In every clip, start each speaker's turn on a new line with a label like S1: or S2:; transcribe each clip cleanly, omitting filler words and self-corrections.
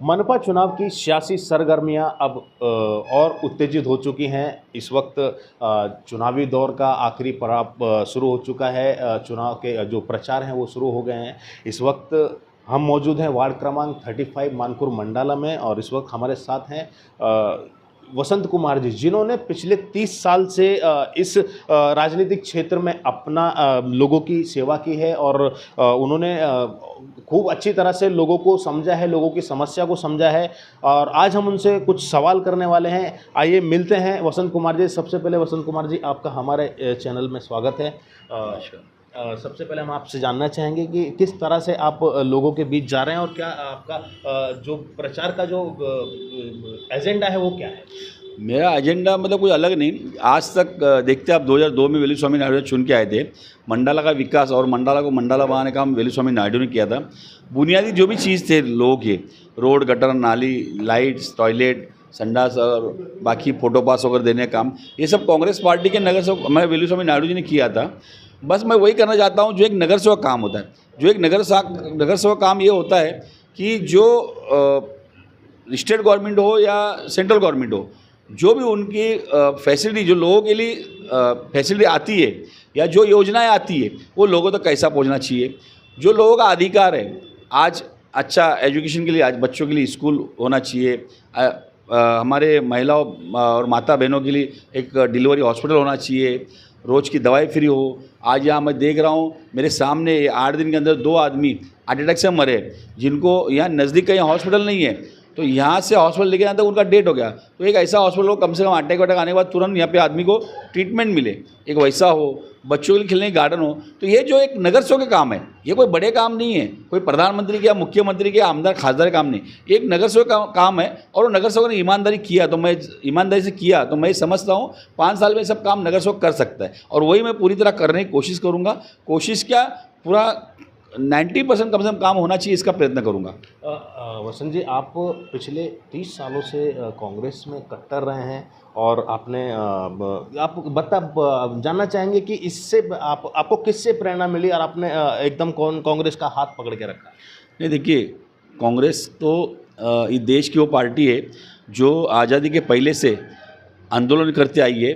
S1: मनपा चुनाव की सियासी सरगर्मियां अब और उत्तेजित हो चुकी हैं। इस वक्त चुनावी दौर का आखिरी पड़ाव शुरू हो चुका है। चुनाव के जो प्रचार हैं वो शुरू हो गए हैं। इस वक्त हम मौजूद हैं वार्ड क्रमांक 35 मानपुर मंडाला में, और इस वक्त हमारे साथ हैं वसंत कुमार जी, जिन्होंने पिछले 30 साल से इस राजनीतिक क्षेत्र में अपना लोगों की सेवा की है, और उन्होंने खूब अच्छी तरह से लोगों को समझा है, लोगों की समस्या को समझा है। और आज हम उनसे कुछ सवाल करने वाले हैं। आइए मिलते हैं वसंत कुमार जी। सबसे पहले वसंत कुमार जी, आपका हमारे चैनल में स्वागत है। सबसे पहले हम आपसे जानना चाहेंगे कि किस तरह से आप लोगों के बीच जा रहे हैं, और क्या आपका जो प्रचार का जो एजेंडा है वो क्या है?
S2: मेरा एजेंडा मतलब कोई अलग नहीं। आज तक देखते आप 2002 में वेलुस्वामी नायडू चुन के आए थे। मंडाला का विकास और मंडाला को मंडाला बनाने का काम वेलुस्वामी नायडू ने किया था। बुनियादी जो भी चीज़ थे लोगों के, रोड, गटर, नाली, लाइट्स, टॉयलेट, संडास और बाकी फोटो पास वगैरह देने का काम, ये सब कांग्रेस पार्टी के नगर सेवक हमारे वेलुस्वामी नायडू जी ने किया था। बस मैं वही करना चाहता हूँ जो एक नगर सेवक काम होता है। जो एक नगर सेवक काम ये होता है कि जो स्टेट गवर्नमेंट हो या सेंट्रल गवर्नमेंट हो, जो भी उनकी फैसिलिटी, जो लोगों के लिए फैसिलिटी आती है या जो योजनाएं आती है, वो लोगों तक कैसा पहुंचना चाहिए। जो लोगों का अधिकार है, आज अच्छा एजुकेशन के लिए, आज बच्चों के लिए स्कूल होना चाहिए, हमारे महिलाओं और माता बहनों के लिए एक डिलीवरी हॉस्पिटल होना चाहिए, रोज़ की दवाई फ्री हो। आज यहाँ मैं देख रहा हूँ मेरे सामने 8 दिन के अंदर 2 आदमी हार्ट अटैक से मरे, जिनको यहाँ नज़दीक कहीं हॉस्पिटल नहीं है, तो यहाँ से हॉस्पिटल लेके जाते उनका डेट हो गया। तो एक ऐसा हॉस्पिटल हो, कम से कम अटैक आने के बाद तुरंत यहाँ पे आदमी को ट्रीटमेंट मिले, एक वैसा हो। बच्चों के लिए खेलने का गार्डन हो। तो ये जो एक नगर सेवक का काम है, ये कोई बड़े काम नहीं है, कोई प्रधानमंत्री के या मुख्यमंत्री के आमदार खासदार काम नहीं, एक नगर सेवक का काम है। और वो नगर सेवक ने ईमानदारी किया, तो मैं ईमानदारी से किया तो मैं समझता हूँ 5 साल में सब काम नगर सेवक कर सकता है। और वही मैं पूरी तरह करने की कोशिश करूँगा। कोशिश क्या, पूरा 90% कम से कम काम होना चाहिए, इसका प्रयत्न करूँगा।
S1: वसंत जी, आप पिछले 30 सालों से कांग्रेस में कट्टर रहे हैं, और आपने आप जानना चाहेंगे कि इससे आपको किससे प्रेरणा मिली, और आपने एकदम कांग्रेस का हाथ पकड़ के रखा?
S2: नहीं, देखिए, कांग्रेस तो इस देश की वो पार्टी है जो आज़ादी के पहले से आंदोलन करते आई है,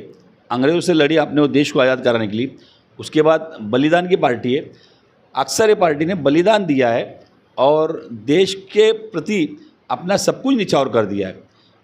S2: अंग्रेज़ों से लड़ी अपने वो देश को आज़ाद कराने के लिए। उसके बाद बलिदान की पार्टी है। अक्सर ये पार्टी ने बलिदान दिया है और देश के प्रति अपना सब कुछ निछावर कर दिया है।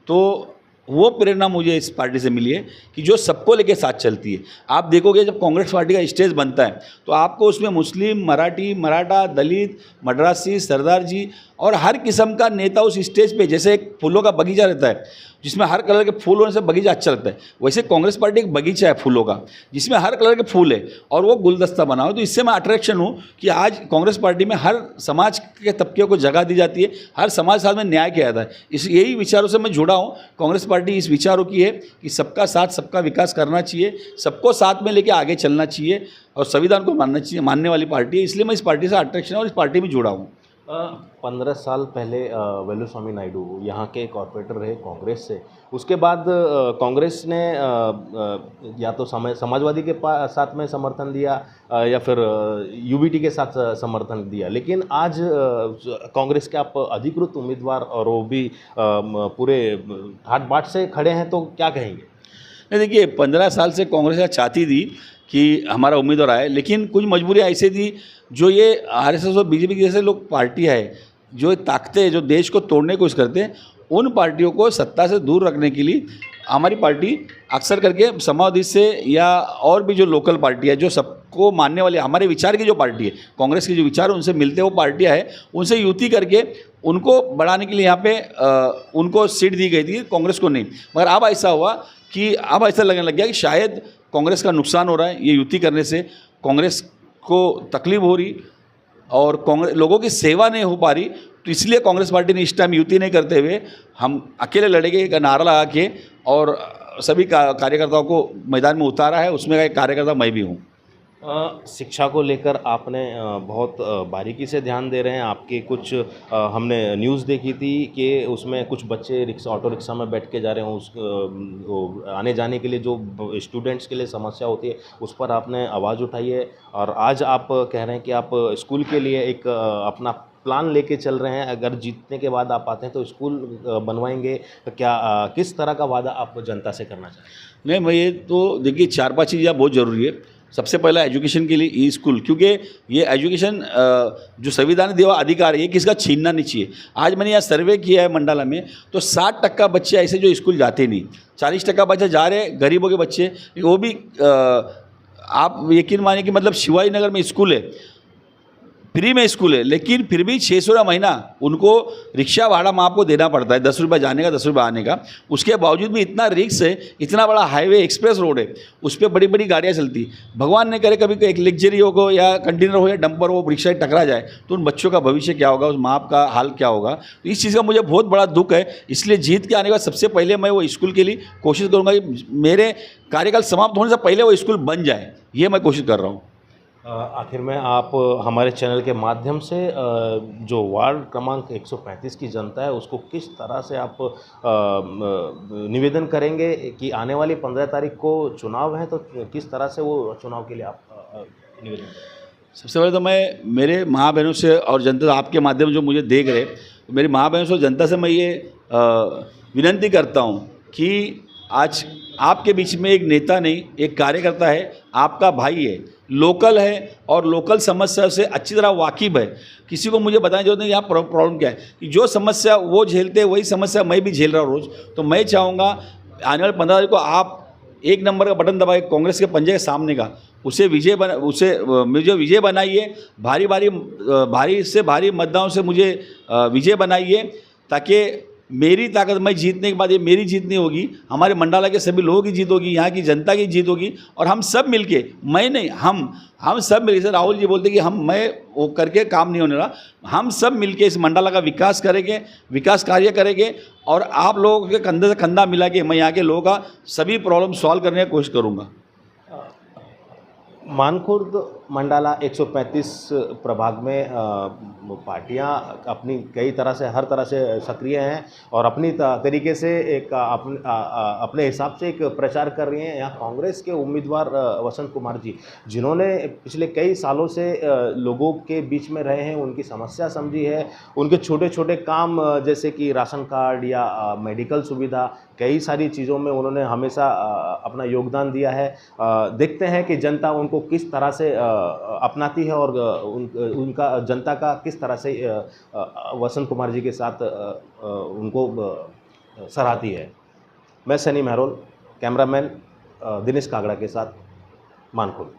S2: तो वो प्रेरणा मुझे इस पार्टी से मिली है कि जो सबको लेके साथ चलती है। आप देखोगे जब कांग्रेस पार्टी का स्टेज बनता है तो आपको उसमें मुस्लिम, मराठी, मराठा, दलित, मद्रासी, सरदार जी और हर किस्म का नेता उस स्टेज पे, जैसे एक फूलों का बगीचा रहता है जिसमें हर कलर के फूल होने से बगीचा अच्छा लगता है, वैसे कांग्रेस पार्टी एक बगीचा है फूलों का जिसमें हर कलर के फूल है और वो गुलदस्ता बना हो। तो इससे मैं अट्रैक्शन हूँ कि आज कांग्रेस पार्टी में हर समाज के तबके को जगह दी जाती है, हर समाज साथ में न्याय किया जाता है। इस यही विचारों से मैं जुड़ा हूँ। कांग्रेस पार्टी इस विचारों की है कि सबका साथ, सबका विकास करना चाहिए, सबको साथ में लेके आगे चलना चाहिए और संविधान को मानना चाहिए, मानने वाली पार्टी है। इसलिए मैं इस पार्टी से अट्रैक्शन है और इस पार्टी में जुड़ा हूँ।
S1: 15 साल पहले वेलुस्वामी नायडू यहाँ के कॉर्पोरेटर रहे कांग्रेस से। उसके बाद कांग्रेस ने या तो समाजवादी के साथ में समर्थन दिया या फिर यूबीटी के साथ समर्थन दिया, लेकिन आज कांग्रेस के आप अधिकृत उम्मीदवार और वो भी पूरे ठाट बाट से खड़े हैं, तो क्या कहेंगे?
S2: नहीं, देखिए, 15 साल से कांग्रेस चाहती थी कि हमारा उम्मीदवार आए, लेकिन कुछ मजबूरियाँ ऐसी थी जो ये आरएसएस और बीजेपी जैसे लोग पार्टियाँ है जो ताकतें जो देश को तोड़ने की कोशिश करते हैं, उन पार्टियों को सत्ता से दूर रखने के लिए हमारी पार्टी अक्सर करके समाजवादी से या और भी जो लोकल पार्टी है जो सबको मानने वाली हमारे विचार की जो पार्टी है, कांग्रेस के जो विचार उनसे मिलते हैं वो पार्टियाँ है, उनसे युति करके उनको बढ़ाने के लिए यहाँ पे उनको सीट दी गई थी, कांग्रेस को नहीं। मगर अब ऐसा हुआ कि अब ऐसा लगने लग गया कि शायद कांग्रेस का नुकसान हो रहा है, ये युति करने से कांग्रेस को तकलीफ हो रही और कांग्रेस लोगों की सेवा नहीं हो पा रही। तो इसलिए कांग्रेस पार्टी ने इस टाइम युति नहीं करते हुए हम अकेले लड़ेंगे एक नारा लगा के और सभी कार्यकर्ताओं को मैदान में उतारा है। उसमें का एक कार्यकर्ता मैं भी हूँ।
S1: शिक्षा को लेकर आपने बहुत बारीकी से ध्यान दे रहे हैं। आपके कुछ हमने न्यूज़ देखी थी कि उसमें कुछ बच्चे ऑटो रिक्शा में बैठ के जा रहे हों, आने जाने के लिए जो स्टूडेंट्स के लिए समस्या होती है उस पर आपने आवाज़ उठाई है, और आज आप कह रहे हैं कि आप स्कूल के लिए एक अपना प्लान लेके चल रहे हैं? अगर जीतने के बाद आप आते हैं तो स्कूल बनवाएंगे, तो क्या किस तरह का वादा आप जनता से करना चाहेंगे?
S2: नहीं, मैं ये तो देखिए 4-5 चीज़ें बहुत ज़रूरी है। सबसे पहला एजुकेशन के लिए ई स्कूल, क्योंकि ये एजुकेशन जो संविधान दिया हुआ अधिकार है, ये किसका छीनना नहीं चाहिए। आज मैंने यहाँ सर्वे किया है मंडाला में, तो 60% बच्चे ऐसे जो स्कूल जाते नहीं, 40% बच्चे जा रहे हैं, गरीबों के बच्चे, वो भी आप यकीन मानिए कि मतलब शिवाजी नगर में स्कूल है, फ्री में स्कूल है, लेकिन फिर भी 600 का महीना उनको रिक्शा भाड़ा माँ को देना पड़ता है, 10 रुपये जाने का 10 रुपये आने का। उसके बावजूद भी इतना रिक्स है, इतना बड़ा हाईवे एक्सप्रेस रोड है, उस पर बड़ी बड़ी गाड़ियाँ चलती। भगवान ने करे कभी एक लग्जरी हो या कंटेनर हो या डंपर हो, रिक्शा टकरा जाए तो उन बच्चों का भविष्य क्या होगा, उस माँ का हाल क्या होगा। तो इस चीज़ का मुझे बहुत बड़ा दुख है। इसलिए जीत के आने के बाद सबसे पहले मैं वो स्कूल के लिए कोशिश करूँगा कि मेरे कार्यकाल समाप्त होने से पहले वो स्कूल बन जाए, ये मैं कोशिश कर रहा हूँ।
S1: आखिर में आप हमारे चैनल के माध्यम से जो वार्ड क्रमांक 135 की जनता है उसको किस तरह से आप निवेदन करेंगे कि आने वाली 15 तारीख को चुनाव है, तो किस तरह से वो चुनाव के लिए आप निवेदन करेंगे?
S2: सबसे पहले तो मैं मेरे माँ बहनों से और जनता, आपके माध्यम जो मुझे देख रहे, तो मेरी माँ बहनों से और जनता से मैं ये विनती करता हूँ कि आज आपके बीच में एक नेता नहीं, एक कार्यकर्ता है, आपका भाई है, लोकल है और लोकल समस्या से अच्छी तरह वाकिफ़ है। किसी को मुझे बताने जरूरत नहीं यहाँ प्रॉब्लम क्या है, कि जो समस्या वो झेलते हैं वही समस्या मैं भी झेल रहा हूँ रोज़। तो मैं चाहूँगा आने वाले 15 तारीख को आप एक नंबर का बटन दबाए, कांग्रेस के पंजे के सामने का, उसे मुझे विजय बनाइए, भारी से भारी मतदानों से मुझे विजय बनाइए, ताकि मेरी ताकत, मैं जीतने के बाद ये मेरी जीत नहीं होगी, हमारे मंडाला के सभी लोगों की जीत होगी, यहाँ की जनता की जीत होगी। और हम सब मिलके, मैं नहीं, हम सब मिलके, जैसे राहुल जी बोलते कि मैं वो करके काम नहीं होने रहा, हम सब मिलके इस मंडाला का विकास करेंगे, विकास कार्य करेंगे। और आप लोगों के कंधे से कंधा मिला के मैं यहाँ के लोगों का सभी प्रॉब्लम सॉल्व करने की कोशिश करूँगा।
S1: मानखुर्द मंडाला 135 प्रभाग में पार्टियां अपनी कई तरह से, हर तरह से सक्रिय हैं और अपनी तरीके से एक अपने हिसाब से एक प्रचार कर रही हैं। यहाँ कांग्रेस के उम्मीदवार वसंत कुमार जी, जिन्होंने पिछले कई सालों से लोगों के बीच में रहे हैं, उनकी समस्या समझी है, उनके छोटे छोटे काम जैसे कि राशन कार्ड या मेडिकल सुविधा, कई सारी चीज़ों में उन्होंने हमेशा अपना योगदान दिया है। देखते हैं कि जनता उनको किस तरह से अपनाती है और उनका जनता का किस तरह से वसंत कुमार जी के साथ उनको सराहती है। मैं सनी महरोल, कैमरामैन दिनेश कागड़ा के साथ, मानखुर्द।